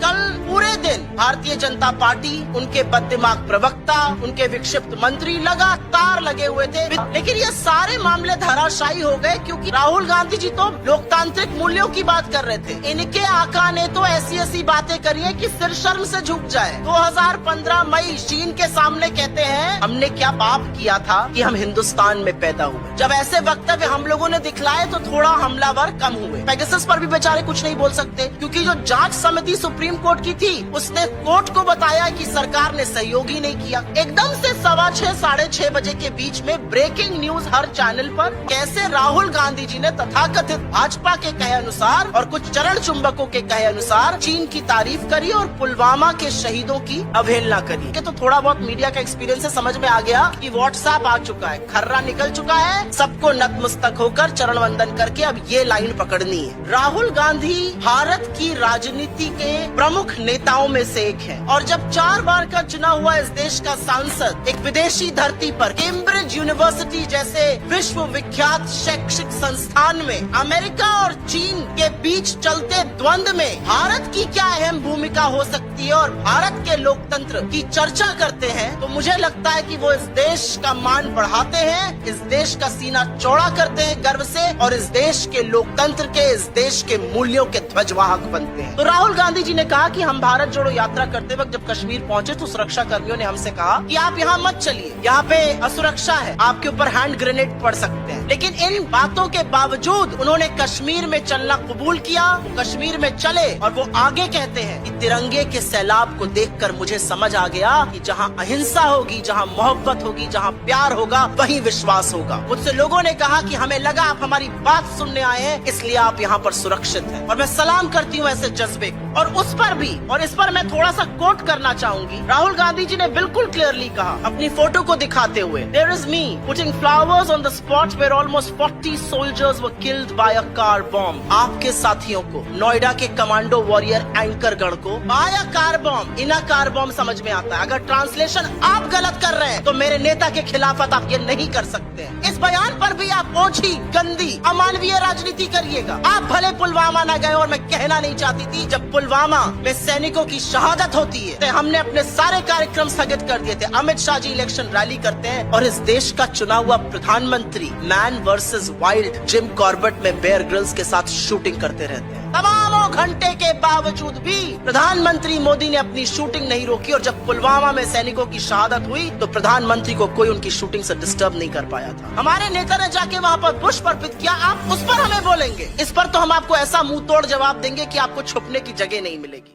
कल पूरे दिन भारतीय जनता पार्टी, उनके बददिमाग प्रवक्ता, उनके विक्षिप्त मंत्री लगातार लगे हुए थे। लेकिन ये सारे मामले धराशायी हो गए क्योंकि राहुल गांधी जी तो लोकतांत्रिक मूल्यों की बात कर रहे थे। इनके आका ने तो ऐसी बातें करी है कि सिर शर्म से झुक जाए। 2015 मई चीन के सामने कहते हैं हमने क्या पाप किया था कि हम हिंदुस्तान में पैदा हुए। जब ऐसे वक्तव्य हम लोगों ने दिखलाए तो थोड़ा हमलावर कम हुए। पेगासस पर भी बेचारे कुछ नहीं बोल सकते क्योंकि जो जांच समिति सुप्रीम कोर्ट की थी उसने कोर्ट को बताया कि सरकार ने सहयोग ही नहीं किया। एकदम से 6:15 साढ़े 6 बजे के बीच में ब्रेकिंग न्यूज हर चैनल पर। कैसे राहुल गांधी जी ने तथाकथित भाजपा के कहे अनुसार और कुछ चरण चुंबकों के कहे अनुसार चीन की तारीफ करी और पुलवामा के शहीदों की अवहेलना करी। तो थोड़ा बहुत मीडिया का एक्सपीरियंस से समझ में आ गया कि व्हाट्सएप आ चुका है, खर्रा निकल चुका है, सबको नतमस्तक होकर चरण वंदन करके अब ये लाइन पकड़नी है। राहुल गांधी भारत की राजनीति के प्रमुख नेताओं में से एक है और जब 4 बार का चुना हुआ इस देश का सांसद एक विदेशी धरती पर कैम्ब्रिज यूनिवर्सिटी जैसे विश्व विख्यात शैक्षिक संस्थान में अमेरिका और चीन के बीच चलते द्वंद्व में भारत की क्या अहम भूमिका हो सकती है और भारत के लोकतंत्र की चर्चा करते हैं, तो मुझे लगता है कि वो इस देश का मान बढ़ाते हैं, इस देश का सीना चौड़ा करते हैं गर्व से और इस देश के लोकतंत्र के, इस देश के मूल्यों के ध्वजवाहक बनते हैं। तो राहुल गांधी जी ने कहा कि हम भारत जोड़ो यात्रा करते वक्त जब कश्मीर पहुंचे तो सुरक्षा कर्मियों ने हमसे कहा कि आप यहाँ मत चलिए, यहाँ पे असुरक्षा है, आपके ऊपर हैंड ग्रेनेड पड़ सकते हैं। लेकिन इन बातों के बावजूद उन्होंने कश्मीर में चलना कबूल किया, वो कश्मीर में चले और वो आगे कहते हैं कि तिरंगे के सैलाब को देखकर मुझे समझ आ गया कि जहाँ अहिंसा होगी, जहाँ मोहब्बत होगी, जहाँ प्यार होगा वहीं विश्वास होगा। मुझसे लोगों ने कहा कि हमें लगा आप हमारी बात सुनने आए हैं इसलिए आप यहाँ पर सुरक्षित हैं और मैं सलाम करती हूँ ऐसे जज्बे को। और उस पर भी, और इस पर मैं थोड़ा सा कोट करना चाहूंगी, राहुल गांधी जी ने बिल्कुल क्लियरली कहा अपनी फोटो को दिखाते हुए, there is me putting flowers on the spot where almost 40 soldiers were killed by a car bomb. आपके साथियों को, नोएडा के कमांडो वॉरियर एंकर गण को बाय अ कार बॉम्ब, इना कार बॉम्ब समझ में आता है। अगर ट्रांसलेशन आप गलत कर रहे हैं तो मेरे नेता के खिलाफ आप ये नहीं कर सकते हैं। इस बयान पर भी आप ओछी, गंदी, अमानवीय राजनीति करिएगा। आप भले पुलवामा न गए और मैं कहना नहीं चाहती थी, जब पुलवामा में सैनिकों की शहादत होती है तो हमने अपने सारे कार्यक्रम स्थगित कर दिए थे। अमित शाह जी इलेक्शन रैली करते हैं और इस देश का चुना हुआ प्रधानमंत्री man versus wild Jim Corbett में बेयर ग्रिल्स के साथ शूटिंग करते रहते हैं। तमामों घंटे के बावजूद भी प्रधानमंत्री मोदी ने अपनी शूटिंग नहीं रोकी और जब पुलवामा में सैनिकों की शहादत हुई तो प्रधानमंत्री को कोई उनकी शूटिंग से डिस्टर्ब नहीं कर पाया था। हमारे नेता ने जाके वहाँ पर पुष्प अर्पित किया, आप उस पर हमें बोलेंगे। इस पर तो हम आपको ऐसा मुंह तोड़ जवाब देंगे कि आपको छुपने की जगह नहीं मिलेगी।